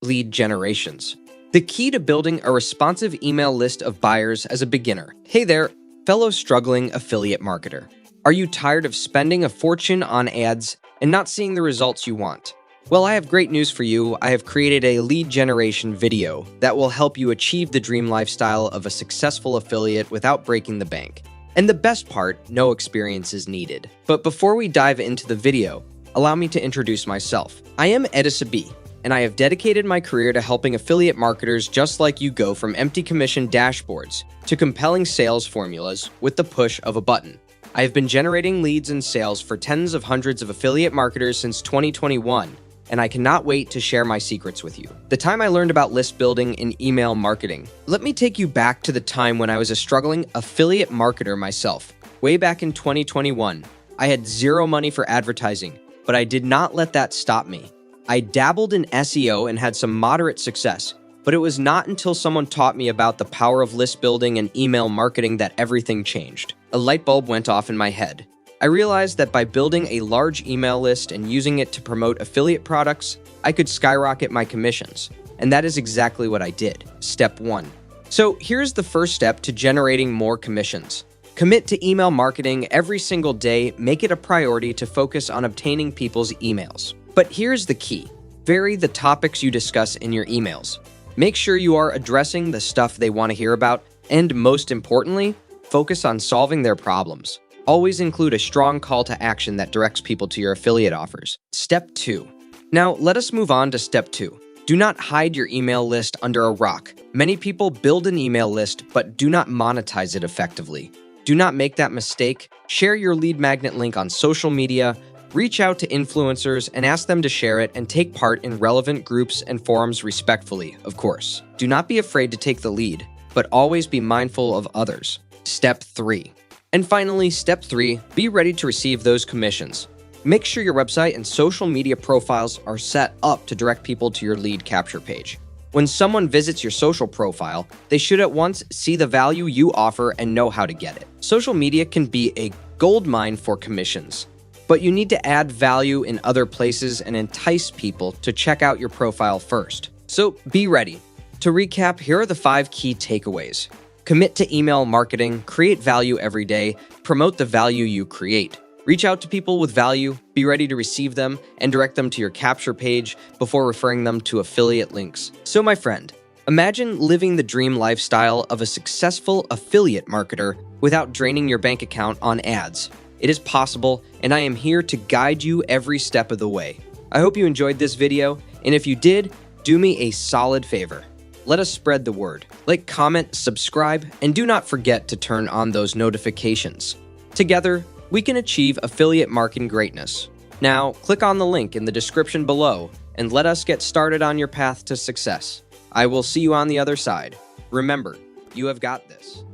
lead generations. The key to building a responsive email list of buyers as a beginner. Hey there, fellow struggling affiliate marketer. Are you tired of spending a fortune on ads and not seeing the results you want? Well, I have great news for you. I have created a lead generation video that will help you achieve the dream lifestyle of a successful affiliate without breaking the bank. And the best part, no experience is needed. But before we dive into the video, allow me to introduce myself. I am Edison B, and I have dedicated my career to helping affiliate marketers just like you go from empty commission dashboards to compelling sales formulas with the push of a button. I have been generating leads and sales for tens of hundreds of affiliate marketers since 2021, and I cannot wait to share my secrets with you. The time I learned about list building and email marketing. Let me take you back to the time when I was a struggling affiliate marketer myself. Way back in 2021, I had zero money for advertising, but I did not let that stop me. I dabbled in SEO and had some moderate success, but it was not until someone taught me about the power of list building and email marketing that everything changed. A light bulb went off in my head. I realized that by building a large email list and using it to promote affiliate products, I could skyrocket my commissions. And that is exactly what I did. Step 1. So here's the first step to generating more commissions. Commit to email marketing every single day. Make it a priority to focus on obtaining people's emails. But here's the key. Vary the topics you discuss in your emails. Make sure you are addressing the stuff they want to hear about, and most importantly, focus on solving their problems. Always include a strong call to action that directs people to your affiliate offers. Step 2. Now, let us move on to step 2. Do not hide your email list under a rock. Many people build an email list but do not monetize it effectively. Do not make that mistake. Share your lead magnet link on social media, reach out to influencers and ask them to share it, and take part in relevant groups and forums respectfully, of course. Do not be afraid to take the lead, but always be mindful of others. Step 3. And finally, step 3, be ready to receive those commissions. Make sure your website and social media profiles are set up to direct people to your lead capture page. When someone visits your social profile, they should at once see the value you offer and know how to get it. Social media can be a goldmine for commissions, but you need to add value in other places and entice people to check out your profile first. So be ready. To recap, here are the 5 key takeaways. Commit to email marketing, create value every day, promote the value you create. Reach out to people with value, be ready to receive them, and direct them to your capture page before referring them to affiliate links. So my friend, imagine living the dream lifestyle of a successful affiliate marketer without draining your bank account on ads. It is possible, and I am here to guide you every step of the way. I hope you enjoyed this video, and if you did, do me a solid favor. Let us spread the word. Like, comment, subscribe, and do not forget to turn on those notifications. Together, we can achieve affiliate marketing greatness. Now, click on the link in the description below and let us get started on your path to success. I will see you on the other side. Remember, you have got this.